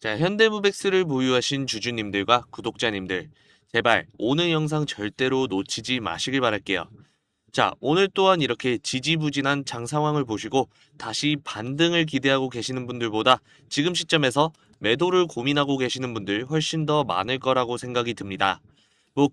자, 현대무백스를 보유하신 주주님들과 구독자님들, 제발 오늘 영상 절대로 놓치지 마시길 바랄게요. 자, 오늘 또한 이렇게 지지부진한 장 상황을 보시고 다시 반등을 기대하고 계시는 분들보다 지금 시점에서 매도를 고민하고 계시는 분들 훨씬 더 많을 거라고 생각이 듭니다.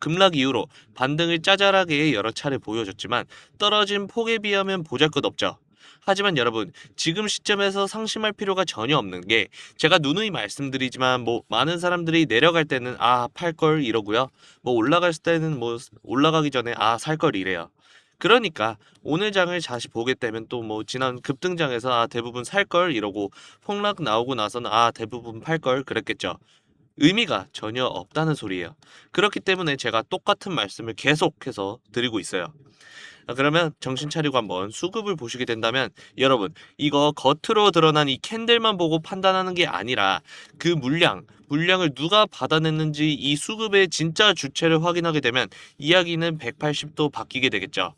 급락 이후로 반등을 짜잘하게 여러 차례 보여줬지만 떨어진 폭에 비하면 보잘것없죠. 하지만 여러분, 지금 시점에서 상심할 필요가 전혀 없는 게, 제가 누누이 말씀드리지만 많은 사람들이 내려갈 때는 팔 걸 이러고요. 올라갈 때는 올라가기 전에 살 걸 이래요. 그러니까 오늘 장을 다시 보게 되면 또 지난 급등장에서 대부분 살 걸 이러고, 폭락 나오고 나서는 대부분 팔 걸 그랬겠죠. 의미가 전혀 없다는 소리예요. 그렇기 때문에 제가 똑같은 말씀을 계속해서 드리고 있어요. 그러면 정신 차리고 한번 수급을 보시게 된다면, 여러분, 이거 겉으로 드러난 이 캔들만 보고 판단하는 게 아니라 그 물량을 누가 받아냈는지 이 수급의 진짜 주체를 확인하게 되면 이야기는 180도 바뀌게 되겠죠.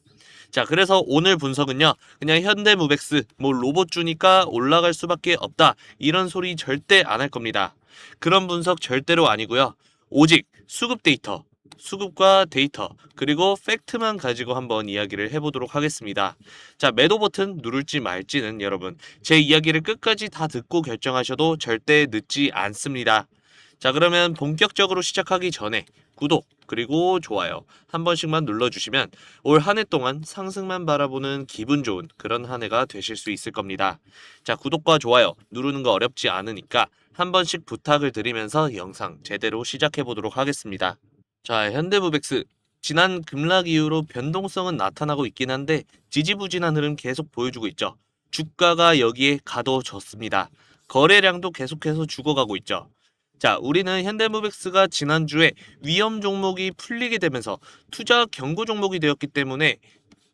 자, 그래서 오늘 분석은요, 그냥 현대무백스 로봇 주니까 올라갈 수밖에 없다, 이런 소리 절대 안 할 겁니다. 그런 분석 절대로 아니고요. 오직 수급과 데이터, 그리고 팩트만 가지고 한번 이야기를 해보도록 하겠습니다. 자, 매도 버튼 누를지 말지는 여러분, 제 이야기를 끝까지 다 듣고 결정하셔도 절대 늦지 않습니다. 자, 그러면 본격적으로 시작하기 전에 구독 그리고 좋아요 한 번씩만 눌러주시면 올 한 해 동안 상승만 바라보는 기분 좋은 그런 한 해가 되실 수 있을 겁니다. 자, 구독과 좋아요 누르는 거 어렵지 않으니까 한 번씩 부탁을 드리면서 영상 제대로 시작해 보도록 하겠습니다. 자, 현대무백스, 지난 급락 이후로 변동성은 나타나고 있긴 한데 지지부진한 흐름 계속 보여주고 있죠. 주가가 여기에 가둬졌습니다. 거래량도 계속해서 죽어가고 있죠. 자, 우리는 현대무백스가 지난주에 위험 종목이 풀리게 되면서 투자 경고 종목이 되었기 때문에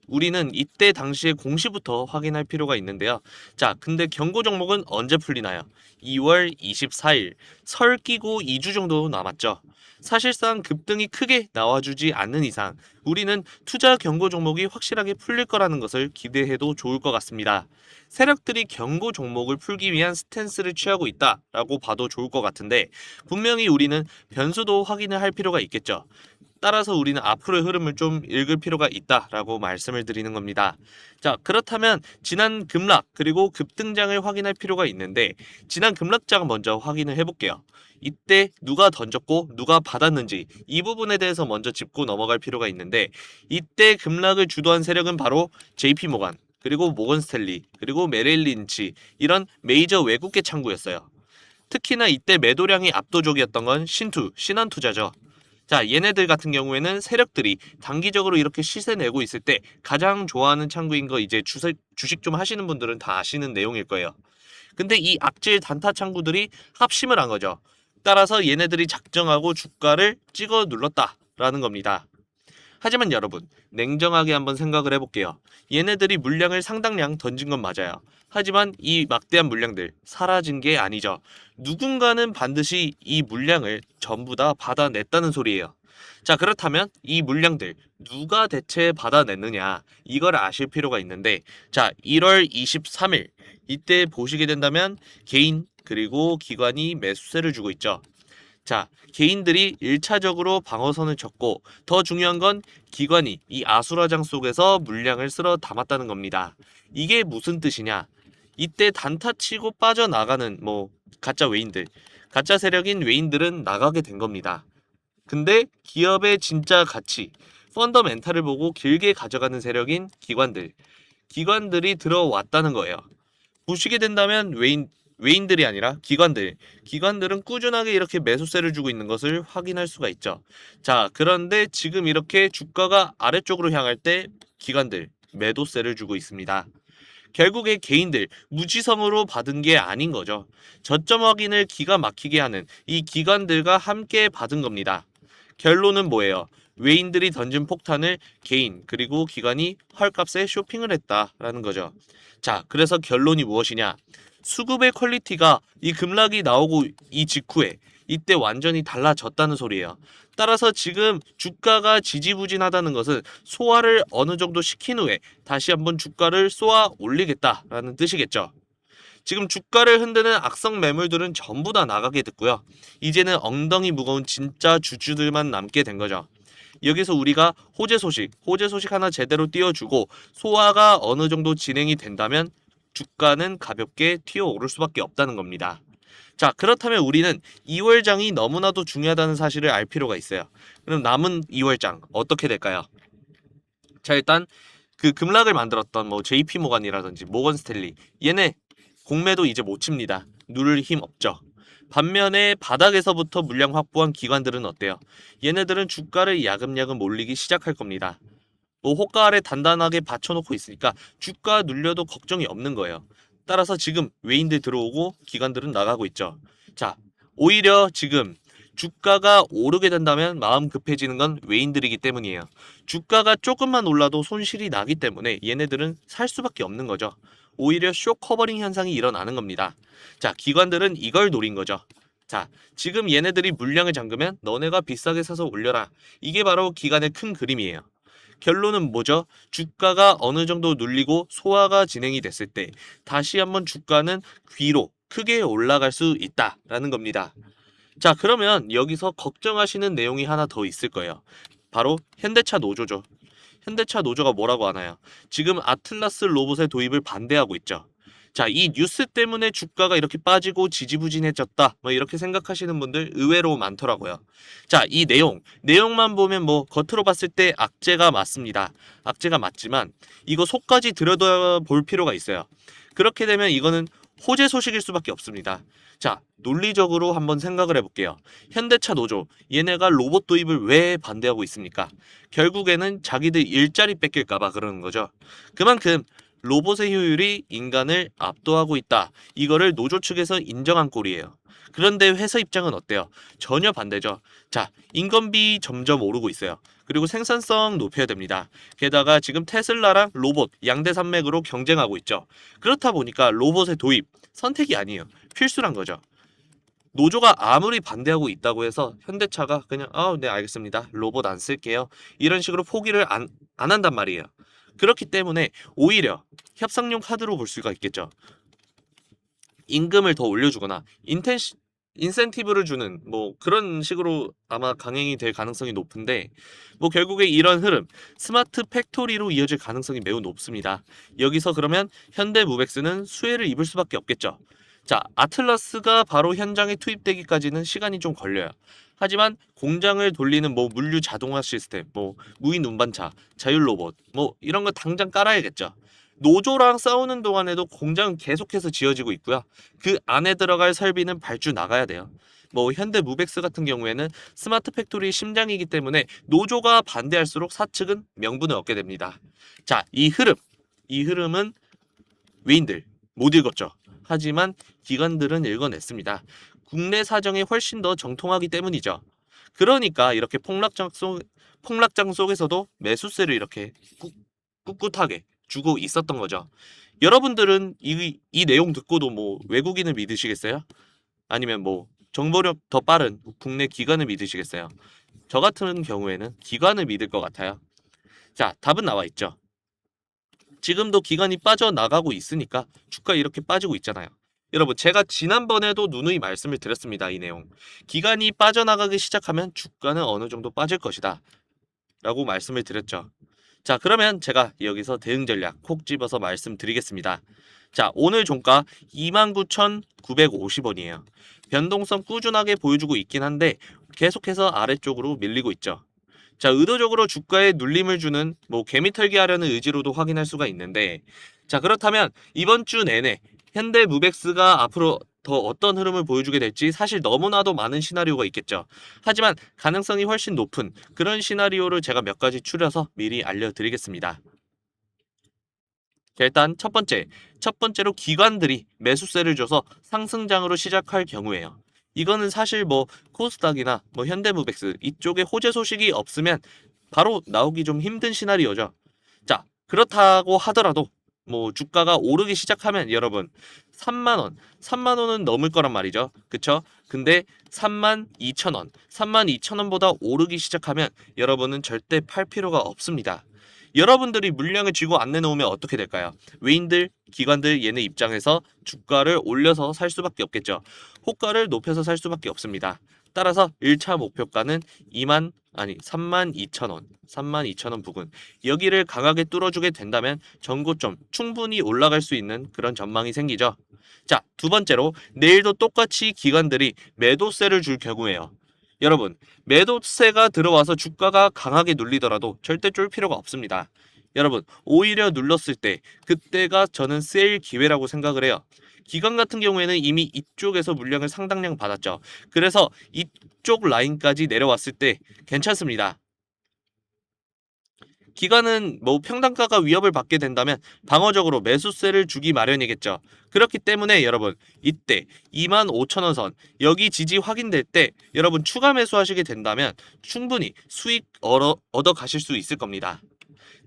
우리는 이때 당시의 공시부터 확인할 필요가 있는데요. 자, 근데 경고 종목은 언제 풀리나요? 2월 24일, 설 끼고 2주 정도 남았죠. 사실상 급등이 크게 나와주지 않는 이상 우리는 투자 경고 종목이 확실하게 풀릴 거라는 것을 기대해도 좋을 것 같습니다. 세력들이 경고 종목을 풀기 위한 스탠스를 취하고 있다라고 봐도 좋을 것 같은데, 분명히 우리는 변수도 확인을 할 필요가 있겠죠. 따라서 우리는 앞으로의 흐름을 좀 읽을 필요가 있다라고 말씀을 드리는 겁니다. 자, 그렇다면 지난 급락 그리고 급등장을 확인할 필요가 있는데, 지난 급락장 먼저 확인을 해볼게요. 이때 누가 던졌고 누가 받았는지 이 부분에 대해서 먼저 짚고 넘어갈 필요가 있는데, 이때 급락을 주도한 세력은 바로 JP모간, 그리고 모건스탠리, 그리고 메릴 린치, 이런 메이저 외국계 창구였어요. 특히나 이때 매도량이 압도적이었던 건 신한투자죠. 자, 얘네들 같은 경우에는 세력들이 단기적으로 이렇게 시세 내고 있을 때 가장 좋아하는 창구인 거, 이제 주식 좀 하시는 분들은 다 아시는 내용일 거예요. 근데 이 악질 단타 창구들이 합심을 한 거죠. 따라서 얘네들이 작정하고 주가를 찍어 눌렀다라는 겁니다. 하지만 여러분, 냉정하게 한번 생각을 해볼게요. 얘네들이 물량을 상당량 던진 건 맞아요. 하지만 이 막대한 물량들 사라진 게 아니죠. 누군가는 반드시 이 물량을 전부 다 받아냈다는 소리예요. 자, 그렇다면 이 물량들 누가 대체 받아냈느냐, 이걸 아실 필요가 있는데, 자, 1월 23일 이때 보시게 된다면 개인 그리고 기관이 매수세를 주고 있죠. 자, 개인들이 1차적으로 방어선을 쳤고, 더 중요한 건 기관이 이 아수라장 속에서 물량을 쓸어 담았다는 겁니다. 이게 무슨 뜻이냐? 이때 단타치고 빠져나가는 가짜 세력인 외인들은 나가게 된 겁니다. 근데 기업의 진짜 가치, 펀더멘탈을 보고 길게 가져가는 세력인 기관들이 들어왔다는 거예요. 보시게 된다면 외인들이 아니라 기관들은 꾸준하게 이렇게 매수세를 주고 있는 것을 확인할 수가 있죠. 자, 그런데 지금 이렇게 주가가 아래쪽으로 향할 때 기관들 매도세를 주고 있습니다. 결국에 개인들 무지성으로 받은 게 아닌 거죠. 저점 확인을 기가 막히게 하는 이 기관들과 함께 받은 겁니다. 결론은 뭐예요? 외인들이 던진 폭탄을 개인 그리고 기관이 헐값에 쇼핑을 했다라는 거죠. 자, 그래서 결론이 무엇이냐? 수급의 퀄리티가 이 급락이 나오고 이 직후에 이때 완전히 달라졌다는 소리예요. 따라서 지금 주가가 지지부진하다는 것은 소화를 어느 정도 시킨 후에 다시 한번 주가를 쏘아 올리겠다라는 뜻이겠죠. 지금 주가를 흔드는 악성 매물들은 전부 다 나가게 됐고요. 이제는 엉덩이 무거운 진짜 주주들만 남게 된 거죠. 여기서 우리가 호재 소식 하나 제대로 띄워주고 소화가 어느 정도 진행이 된다면 주가는 가볍게 튀어오를 수밖에 없다는 겁니다. 자, 그렇다면 우리는 2월장이 너무나도 중요하다는 사실을 알 필요가 있어요. 그럼 남은 2월장 어떻게 될까요? 자, 일단 그 급락을 만들었던 뭐 JP 모간이라든지 모건 스탠리 얘네 공매도 이제 못 칩니다. 누를 힘 없죠. 반면에 바닥에서부터 물량 확보한 기관들은 어때요? 얘네들은 주가를 야금야금 몰리기 시작할 겁니다. 뭐 호가 아래 단단하게 받쳐놓고 있으니까 주가 눌려도 걱정이 없는 거예요. 따라서 지금 외인들 들어오고 기관들은 나가고 있죠. 자, 오히려 지금 주가가 오르게 된다면 마음 급해지는 건 외인들이기 때문이에요. 주가가 조금만 올라도 손실이 나기 때문에 얘네들은 살 수밖에 없는 거죠. 오히려 쇼 커버링 현상이 일어나는 겁니다. 자, 기관들은 이걸 노린 거죠. 자, 지금 얘네들이 물량을 잠그면 너네가 비싸게 사서 올려라. 이게 바로 기관의 큰 그림이에요. 결론은 뭐죠? 주가가 어느 정도 눌리고 소화가 진행이 됐을 때 다시 한번 주가는 위로 크게 올라갈 수 있다라는 겁니다. 자, 그러면 여기서 걱정하시는 내용이 하나 더 있을 거예요. 바로 현대차 노조죠. 현대차 노조가 뭐라고 하나요? 지금 아틀라스 로봇의 도입을 반대하고 있죠. 자, 이 뉴스 때문에 주가가 이렇게 빠지고 지지부진해졌다. 뭐 이렇게 생각하시는 분들 의외로 많더라고요. 자, 이 내용만 보면 뭐 겉으로 봤을 때 악재가 맞습니다. 악재가 맞지만 이거 속까지 들여다볼 필요가 있어요. 그렇게 되면 이거는 호재 소식일 수밖에 없습니다. 자, 논리적으로 한번 생각을 해볼게요. 현대차 노조, 얘네가 로봇 도입을 왜 반대하고 있습니까? 결국에는 자기들 일자리 뺏길까봐 그러는 거죠. 그만큼 로봇의 효율이 인간을 압도하고 있다. 이거를 노조 측에서 인정한 꼴이에요. 그런데 회사 입장은 어때요? 전혀 반대죠. 자, 인건비 점점 오르고 있어요. 그리고 생산성 높여야 됩니다. 게다가 지금 테슬라랑 로봇 양대 산맥으로 경쟁하고 있죠. 그렇다 보니까 로봇의 도입 선택이 아니에요. 필수란 거죠. 노조가 아무리 반대하고 있다고 해서 현대차가 그냥 네 알겠습니다. 로봇 안 쓸게요. 이런 식으로 포기를 안 한단 말이에요. 그렇기 때문에 오히려 협상용 카드로 볼 수가 있겠죠. 임금을 더 올려주거나 인센티브를 주는 뭐 그런 식으로 아마 강행이 될 가능성이 높은데 뭐 결국에 이런 흐름 스마트 팩토리로 이어질 가능성이 매우 높습니다. 여기서 그러면 현대무백스는 수혜를 입을 수밖에 없겠죠. 자, 아틀라스가 바로 현장에 투입되기까지는 시간이 좀 걸려요. 하지만 공장을 돌리는 뭐 물류 자동화 시스템, 뭐 무인 운반차, 자율 로봇, 뭐 이런 거 당장 깔아야겠죠. 노조랑 싸우는 동안에도 공장은 계속해서 지어지고 있고요. 그 안에 들어갈 설비는 발주 나가야 돼요. 뭐 현대 무벡스 같은 경우에는 스마트 팩토리 심장이기 때문에 노조가 반대할수록 사측은 명분을 얻게 됩니다. 자, 이 흐름은 외인들 못 읽었죠. 하지만 기관들은 읽어냈습니다. 국내 사정이 훨씬 더 정통하기 때문이죠. 그러니까 이렇게 폭락장 속에서도 매수세를 이렇게 꿋꿋하게 주고 있었던 거죠. 여러분들은 이 내용 듣고도 뭐 외국인을 믿으시겠어요? 아니면 뭐 정보력 더 빠른 국내 기관을 믿으시겠어요? 저 같은 경우에는 기관을 믿을 것 같아요. 자, 답은 나와 있죠. 지금도 기관이 빠져나가고 있으니까 주가 이렇게 빠지고 있잖아요. 여러분, 제가 지난번에도 누누이 말씀을 드렸습니다. 이 내용. 기관이 빠져나가기 시작하면 주가는 어느 정도 빠질 것이다. 라고 말씀을 드렸죠. 자, 그러면 제가 여기서 대응 전략 콕 집어서 말씀드리겠습니다. 자, 오늘 종가 29,950원이에요. 변동성 꾸준하게 보여주고 있긴 한데 계속해서 아래쪽으로 밀리고 있죠. 자, 의도적으로 주가에 눌림을 주는 뭐 개미털기 하려는 의지로도 확인할 수가 있는데, 자, 그렇다면 이번 주 내내 현대무백스가 앞으로 더 어떤 흐름을 보여주게 될지 사실 너무나도 많은 시나리오가 있겠죠. 하지만 가능성이 훨씬 높은 그런 시나리오를 제가 몇 가지 추려서 미리 알려드리겠습니다. 자, 일단 첫 번째로 기관들이 매수세를 줘서 상승장으로 시작할 경우에요. 이거는 사실 뭐 코스닥이나 뭐 현대무백스 이쪽에 호재 소식이 없으면 바로 나오기 좀 힘든 시나리오죠. 자, 그렇다고 하더라도 뭐 주가가 오르기 시작하면 여러분 3만 원은 넘을 거란 말이죠. 그쵸? 근데 32,000원, 32,000원보다 오르기 시작하면 여러분은 절대 팔 필요가 없습니다. 여러분들이 물량을 쥐고 안 내놓으면 어떻게 될까요? 외인들, 기관들 얘네 입장에서 주가를 올려서 살 수밖에 없겠죠. 호가를 높여서 살 수밖에 없습니다. 따라서 1차 목표가는 32,000원, 32,000원 부근. 여기를 강하게 뚫어주게 된다면 전고점 충분히 올라갈 수 있는 그런 전망이 생기죠. 자, 두 번째로 내일도 똑같이 기관들이 매도세를 줄 경우에요. 여러분, 매도세가 들어와서 주가가 강하게 눌리더라도 절대 쫄 필요가 없습니다. 여러분, 오히려 눌렀을 때 그때가 저는 세일 기회라고 생각을 해요. 기관 같은 경우에는 이미 이쪽에서 물량을 상당량 받았죠. 그래서 이쪽 라인까지 내려왔을 때 괜찮습니다. 기관은 뭐 평단가가 위협을 받게 된다면 방어적으로 매수세를 주기 마련이겠죠. 그렇기 때문에 여러분, 이때 25,000원 선 여기 지지 확인될 때 여러분 추가 매수하시게 된다면 충분히 수익 얻어 가실 수 있을 겁니다.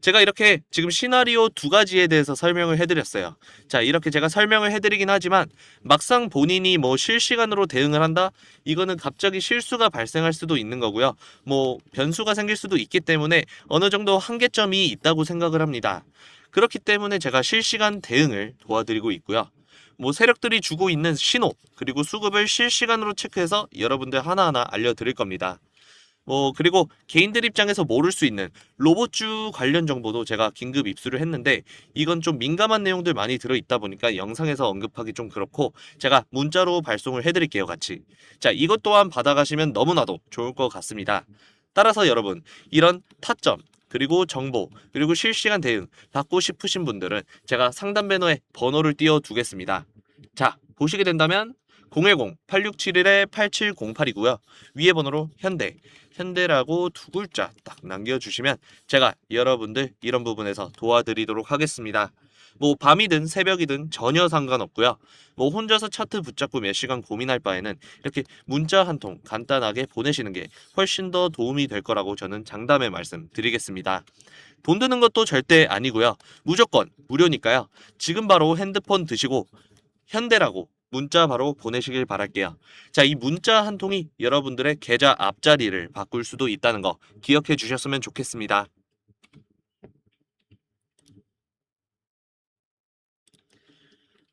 제가 이렇게 지금 시나리오 두 가지에 대해서 설명을 해드렸어요. 자, 이렇게 제가 설명을 해드리긴 하지만 막상 본인이 뭐 실시간으로 대응을 한다? 이거는 갑자기 실수가 발생할 수도 있는 거고요. 뭐 변수가 생길 수도 있기 때문에 어느 정도 한계점이 있다고 생각을 합니다. 그렇기 때문에 제가 실시간 대응을 도와드리고 있고요. 뭐 세력들이 주고 있는 신호 그리고 수급을 실시간으로 체크해서 여러분들 하나하나 알려드릴 겁니다. 그리고 개인들 입장에서 모를 수 있는 로봇주 관련 정보도 제가 긴급 입수를 했는데 이건 좀 민감한 내용들 많이 들어있다 보니까 영상에서 언급하기 좀 그렇고 제가 문자로 발송을 해드릴게요, 같이. 자, 이것 또한 받아가시면 너무나도 좋을 것 같습니다. 따라서 여러분, 이런 타점, 그리고 정보, 그리고 실시간 대응 받고 싶으신 분들은 제가 상담 배너에 번호를 띄워 두겠습니다. 자, 보시게 된다면 010-8671-8708이고요. 위에 번호로 현대라고 두 글자 딱 남겨주시면 제가 여러분들 이런 부분에서 도와드리도록 하겠습니다. 뭐 밤이든 새벽이든 전혀 상관없고요. 뭐 혼자서 차트 붙잡고 몇 시간 고민할 바에는 이렇게 문자 한 통 간단하게 보내시는 게 훨씬 더 도움이 될 거라고 저는 장담의 말씀 드리겠습니다. 돈 드는 것도 절대 아니고요. 무조건 무료니까요. 지금 바로 핸드폰 드시고 현대라고 문자 바로 보내시길 바랄게요. 자, 이 문자 한 통이 여러분들의 계좌 앞자리를 바꿀 수도 있다는 거 기억해 주셨으면 좋겠습니다.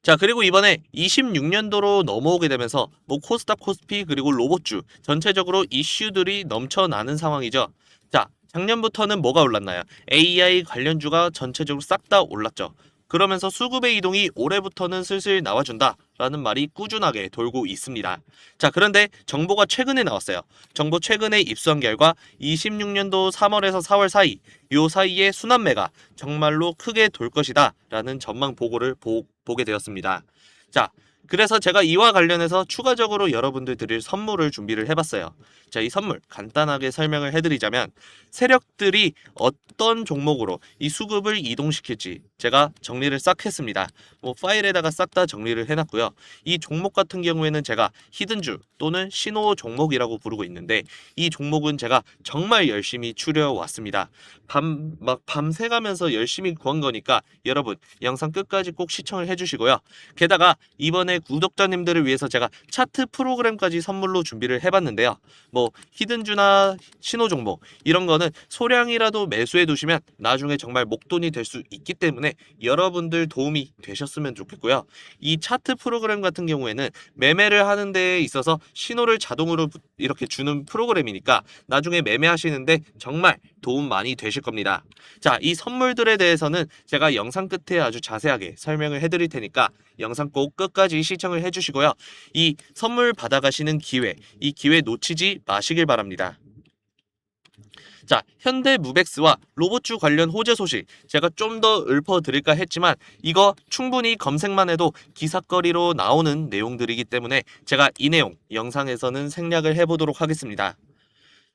자, 그리고 이번에 26년도로 넘어오게 되면서 뭐 코스닥, 코스피 그리고 로봇주 전체적으로 이슈들이 넘쳐나는 상황이죠. 자, 작년부터는 뭐가 올랐나요? AI 관련주가 전체적으로 싹 다 올랐죠. 그러면서 수급의 이동이 올해부터는 슬슬 나와준다라는 말이 꾸준하게 돌고 있습니다. 자, 그런데 정보가 최근에 나왔어요. 정보 최근에 입수한 결과 26년도 3월에서 4월 사이, 요 사이에 순환매가 정말로 크게 돌 것이다 라는 전망 보고를 보게 되었습니다. 자, 그래서 제가 이와 관련해서 추가적으로 여러분들 드릴 선물을 준비를 해봤어요. 자, 이 선물 간단하게 설명을 해드리자면 세력들이 어떤 종목으로 이 수급을 이동시킬지 제가 정리를 싹 했습니다. 뭐 파일에다가 싹 다 정리를 해놨고요. 이 종목 같은 경우에는 제가 히든주 또는 신호 종목이라고 부르고 있는데 이 종목은 제가 정말 열심히 추려왔습니다. 밤새 가면서 열심히 구한 거니까 여러분 영상 끝까지 꼭 시청을 해주시고요. 게다가 이번에 구독자님들을 위해서 제가 차트 프로그램까지 선물로 준비를 해봤는데요. 뭐 히든주나 신호 종목 이런 거는 소량이라도 매수해 두시면 나중에 정말 목돈이 될 수 있기 때문에 여러분들 도움이 되셨으면 좋겠고요. 이 차트 프로그램 같은 경우에는 매매를 하는 데에 있어서 신호를 자동으로 이렇게 주는 프로그램이니까 나중에 매매하시는데 정말 도움 많이 되실 겁니다. 자, 이 선물들에 대해서는 제가 영상 끝에 아주 자세하게 설명을 해드릴 테니까 영상 꼭 끝까지 시청을 해주시고요. 이 선물 받아가시는 기회, 이 기회 놓치지 마시길 바랍니다. 자, 현대무벡스와 로봇주 관련 호재 소식 제가 좀 더 읊어드릴까 했지만 이거 충분히 검색만 해도 기사거리로 나오는 내용들이기 때문에 제가 이 내용 영상에서는 생략을 해보도록 하겠습니다.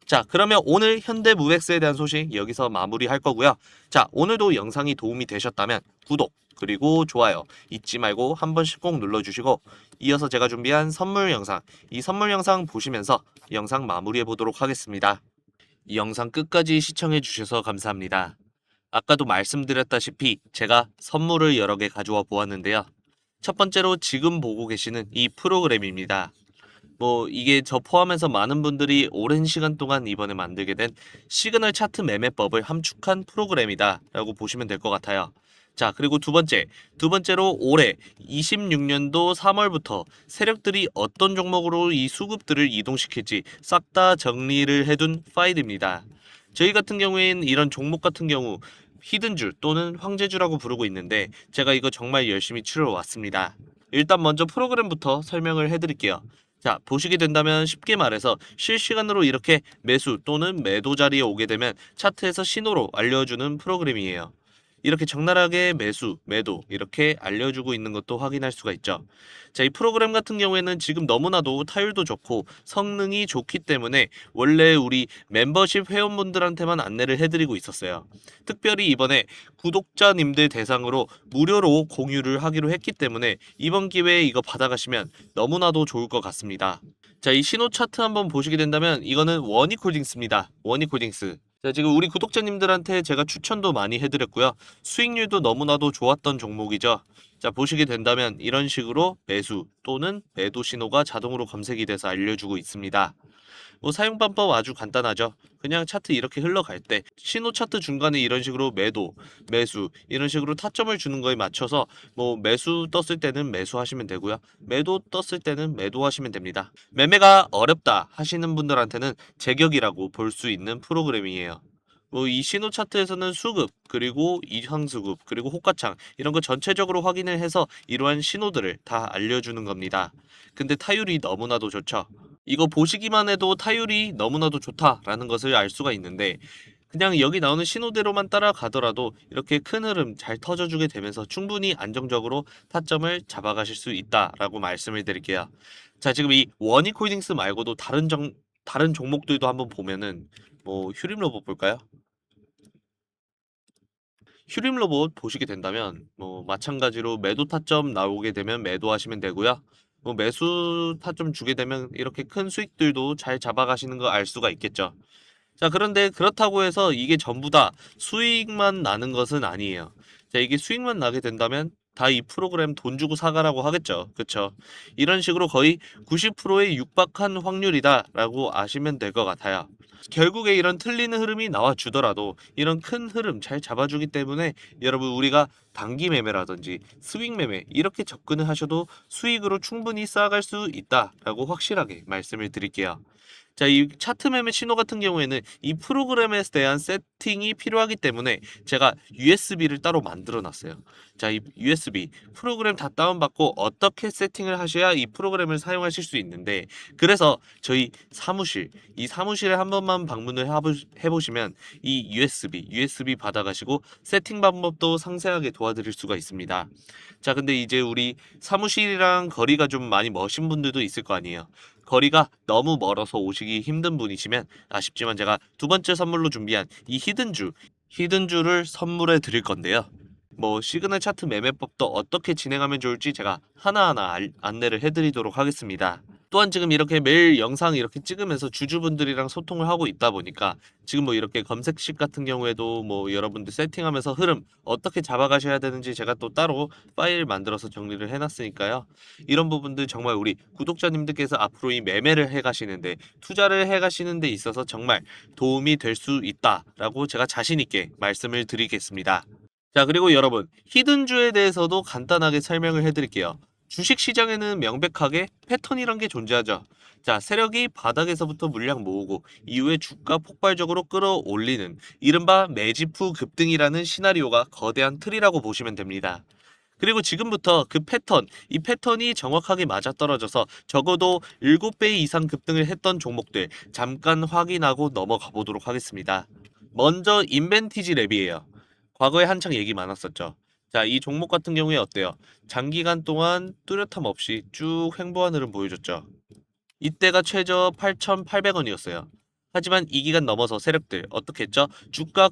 자, 그러면 오늘 현대무벡스에 대한 소식 여기서 마무리할 거고요. 자, 오늘도 영상이 도움이 되셨다면 구독 그리고 좋아요 잊지 말고 한 번씩 꼭 눌러주시고 이어서 제가 준비한 선물 영상, 이 선물 영상 보시면서 영상 마무리해 보도록 하겠습니다. 이 영상 끝까지 시청해 주셔서 감사합니다. 아까도 말씀드렸다시피 제가 선물을 여러 개 가져와 보았는데요. 첫 번째로 지금 보고 계시는 이 프로그램입니다. 뭐 이게 저 포함해서 많은 분들이 오랜 시간 동안 이번에 만들게 된 시그널 차트 매매법을 함축한 프로그램이다라고 보시면 될 것 같아요. 자, 그리고 두 번째로 올해 26년도 3월부터 세력들이 어떤 종목으로 이 수급들을 이동시킬지 싹 다 정리를 해둔 파일입니다. 저희 같은 경우에는 이런 종목 같은 경우 히든주 또는 황제주라고 부르고 있는데 제가 이거 정말 열심히 치러 왔습니다. 일단 먼저 프로그램부터 설명을 해드릴게요. 자, 보시게 된다면 쉽게 말해서 실시간으로 이렇게 매수 또는 매도 자리에 오게 되면 차트에서 신호로 알려주는 프로그램이에요. 이렇게 적나라하게 매수, 매도 이렇게 알려주고 있는 것도 확인할 수가 있죠. 자, 이 프로그램 같은 경우에는 지금 너무나도 타율도 좋고 성능이 좋기 때문에 원래 우리 멤버십 회원분들한테만 안내를 해드리고 있었어요. 특별히 이번에 구독자님들 대상으로 무료로 공유를 하기로 했기 때문에 이번 기회에 이거 받아가시면 너무나도 좋을 것 같습니다. 자, 이 신호 차트 한번 보시게 된다면 이거는 원익홀딩스입니다. 원익홀딩스. 자, 지금 우리 구독자님들한테 제가 추천도 많이 해드렸고요. 수익률도 너무나도 좋았던 종목이죠. 자, 보시게 된다면 이런 식으로 매수 또는 매도 신호가 자동으로 검색이 돼서 알려주고 있습니다. 뭐 사용 방법 아주 간단하죠. 그냥 차트 이렇게 흘러갈 때 신호 차트 중간에 이런 식으로 매도, 매수 이런 식으로 타점을 주는 거에 맞춰서 뭐 매수 떴을 때는 매수하시면 되고요. 매도 떴을 때는 매도하시면 됩니다. 매매가 어렵다 하시는 분들한테는 제격이라고 볼 수 있는 프로그램이에요. 뭐 이 신호 차트에서는 수급, 그리고 이상수급, 그리고 호가창 이런 거 전체적으로 확인을 해서 이러한 신호들을 다 알려주는 겁니다. 근데 타율이 너무나도 좋죠. 이거 보시기만 해도 타율이 너무나도 좋다라는 것을 알 수가 있는데 그냥 여기 나오는 신호대로만 따라가더라도 이렇게 큰 흐름 잘 터져주게 되면서 충분히 안정적으로 타점을 잡아가실 수 있다라고 말씀을 드릴게요. 자, 지금 이 원익홀딩스 말고도 다른 종목들도 한번 보면은 뭐 휴림로봇 볼까요? 휴림로봇 보시게 된다면 뭐 마찬가지로 매도 타점 나오게 되면 매도하시면 되고요. 뭐 매수 타점 주게 되면 이렇게 큰 수익들도 잘 잡아가시는 거 알 수가 있겠죠. 자, 그런데 그렇다고 해서 이게 전부 다 수익만 나는 것은 아니에요. 자, 이게 수익만 나게 된다면 다 이 프로그램 돈 주고 사가라고 하겠죠. 그쵸? 이런 식으로 거의 90%에 육박한 확률이다라고 아시면 될 것 같아요. 결국에 이런 틀리는 흐름이 나와주더라도 이런 큰 흐름 잘 잡아주기 때문에 여러분 우리가 단기 매매라든지 스윙 매매 이렇게 접근을 하셔도 수익으로 충분히 쌓아갈 수 있다라고 확실하게 말씀을 드릴게요. 자, 이 차트 매매 신호 같은 경우에는 이 프로그램에 대한 세팅이 필요하기 때문에 제가 USB를 따로 만들어 놨어요. 자, 이 USB 프로그램 다 다운받고 어떻게 세팅을 하셔야 이 프로그램을 사용하실 수 있는데 그래서 저희 이 사무실에 한 번만 방문을 해보시면 이 USB 받아가시고 세팅 방법도 상세하게 도와드릴 수가 있습니다. 자, 근데 이제 우리 사무실이랑 거리가 좀 많이 머신 분들도 있을 거 아니에요. 거리가 너무 멀어서 오시기 힘든 분이시면 아쉽지만 제가 두 번째 선물로 준비한 이 히든주를 선물해 드릴 건데요. 뭐 시그널 차트 매매법도 어떻게 진행하면 좋을지 제가 하나하나 안내를 해드리도록 하겠습니다. 또한 지금 이렇게 매일 영상 이렇게 찍으면서 주주분들이랑 소통을 하고 있다 보니까 지금 뭐 이렇게 검색식 같은 경우에도 뭐 여러분들 세팅하면서 흐름 어떻게 잡아가셔야 되는지 제가 또 따로 파일 만들어서 정리를 해놨으니까요. 이런 부분들 정말 우리 구독자님들께서 앞으로 이 매매를 해가시는데 투자를 해가시는 데 있어서 정말 도움이 될 수 있다라고 제가 자신 있게 말씀을 드리겠습니다. 자, 그리고 여러분, 히든주에 대해서도 간단하게 설명을 해드릴게요. 주식 시장에는 명백하게 패턴이란 게 존재하죠. 자, 세력이 바닥에서부터 물량 모으고 이후에 주가 폭발적으로 끌어올리는 이른바 매집 후 급등이라는 시나리오가 거대한 틀이라고 보시면 됩니다. 그리고 지금부터 이 패턴이 정확하게 맞아떨어져서 적어도 7배 이상 급등을 했던 종목들 잠깐 확인하고 넘어가 보도록 하겠습니다. 먼저 인벤티지 랩이에요. 과거에 한창 얘기 많았었죠. 자, 이 종목 같은 경우에 어때요? 장기간 동안 뚜렷함 없이 쭉 횡보한 흐름 보여줬죠. 이때가 최저 8,800원이었어요. 하지만 이 기간 넘어서 세력들 어떻게 했죠? 주가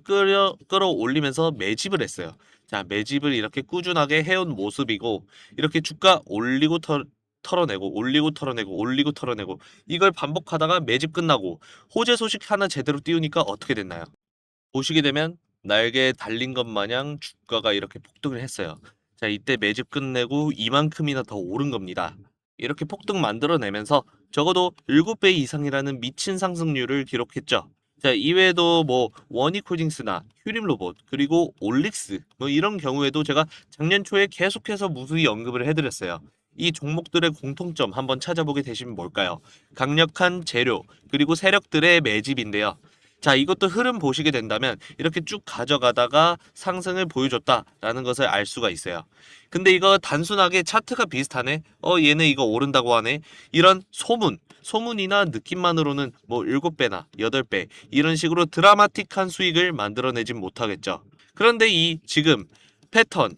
끌어올리면서 매집을 했어요. 자, 매집을 이렇게 꾸준하게 해온 모습이고 이렇게 주가 올리고 털어내고 올리고 털어내고 올리고 털어내고 이걸 반복하다가 매집 끝나고 호재 소식 하나 제대로 띄우니까 어떻게 됐나요? 보시게 되면 날개에 달린 것 마냥 주가가 이렇게 폭등을 했어요. 자, 이때 매집 끝내고 이만큼이나 더 오른 겁니다. 이렇게 폭등 만들어내면서 적어도 7배 이상이라는 미친 상승률을 기록했죠. 자, 이외에도 뭐 원익홀딩스나 휴림로봇 그리고 올릭스 뭐 이런 경우에도 제가 작년 초에 계속해서 무수히 언급을 해드렸어요. 이 종목들의 공통점 한번 찾아보게 되시면 뭘까요? 강력한 재료 그리고 세력들의 매집인데요. 자, 이것도 흐름 보시게 된다면 이렇게 쭉 가져가다가 상승을 보여줬다라는 것을 알 수가 있어요. 근데 이거 단순하게 차트가 비슷하네? 얘네 이거 오른다고 하네? 이런 소문이나 느낌만으로는 뭐 7배나 8배 이런 식으로 드라마틱한 수익을 만들어내진 못하겠죠. 그런데 이 지금 패턴,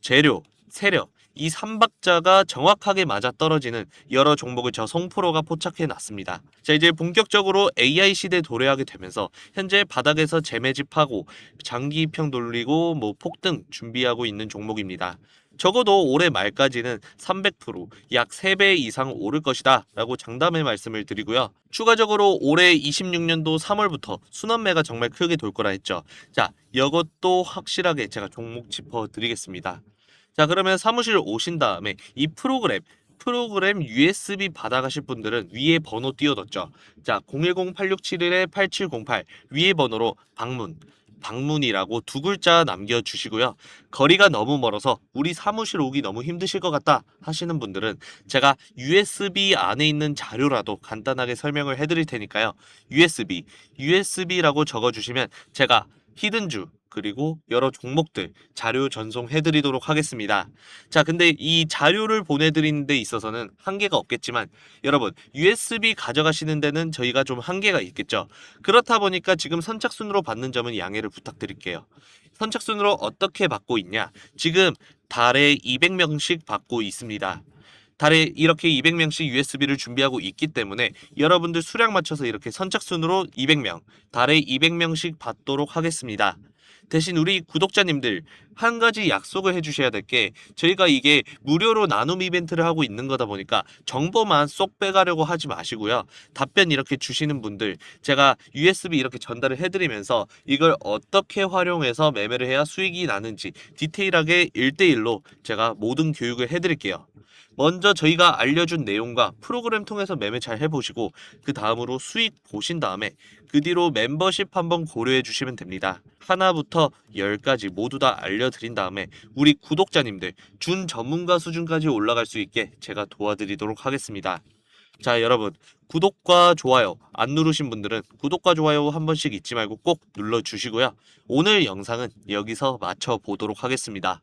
재료, 세력 이 3박자가 정확하게 맞아떨어지는 여러 종목을 저 송프로가 포착해 놨습니다. 자, 이제 본격적으로 AI 시대에 도래하게 되면서 현재 바닥에서 재매집하고 장기 입형 돌리고 뭐 폭등 준비하고 있는 종목입니다. 적어도 올해 말까지는 300%, 약 3배 이상 오를 것이다 라고 장담의 말씀을 드리고요. 추가적으로 올해 26년도 3월부터 순환매가 정말 크게 돌 거라 했죠. 자, 이것도 확실하게 제가 종목 짚어 드리겠습니다. 자, 그러면 사무실 오신 다음에 이 프로그램 USB 받아가실 분들은 위에 번호 띄워뒀죠. 자, 010-8671-8708 위에 번호로 방문이라고 두 글자 남겨주시고요. 거리가 너무 멀어서 우리 사무실 오기 너무 힘드실 것 같다 하시는 분들은 제가 USB 안에 있는 자료라도 간단하게 설명을 해드릴 테니까요. USB라고 적어주시면 제가 히든주 그리고 여러 종목들 자료 전송해드리도록 하겠습니다. 자, 근데 이 자료를 보내드리는 데 있어서는 한계가 없겠지만 여러분 USB 가져가시는 데는 저희가 좀 한계가 있겠죠. 그렇다 보니까 지금 선착순으로 받는 점은 양해를 부탁드릴게요. 선착순으로 어떻게 받고 있냐? 지금 달에 200명씩 받고 있습니다. 달에 이렇게 200명씩 USB를 준비하고 있기 때문에 여러분들 수량 맞춰서 이렇게 선착순으로 200명, 달에 200명씩 받도록 하겠습니다. 대신 우리 구독자님들 한 가지 약속을 해주셔야 될 게 저희가 이게 무료로 나눔 이벤트를 하고 있는 거다 보니까 정보만 쏙 빼가려고 하지 마시고요. 답변 이렇게 주시는 분들 제가 USB 이렇게 전달을 해드리면서 이걸 어떻게 활용해서 매매를 해야 수익이 나는지 디테일하게 1대1로 제가 모든 교육을 해드릴게요. 먼저 저희가 알려준 내용과 프로그램 통해서 매매 잘 해보시고 그 다음으로 수익 보신 다음에 그 뒤로 멤버십 한번 고려해 주시면 됩니다. 하나부터 10까지 모두 다 알려드린 다음에 우리 구독자님들 준 전문가 수준까지 올라갈 수 있게 제가 도와드리도록 하겠습니다. 자, 여러분 구독과 좋아요 안 누르신 분들은 구독과 좋아요 한 번씩 잊지 말고 꼭 눌러주시고요. 오늘 영상은 여기서 마쳐 보도록 하겠습니다.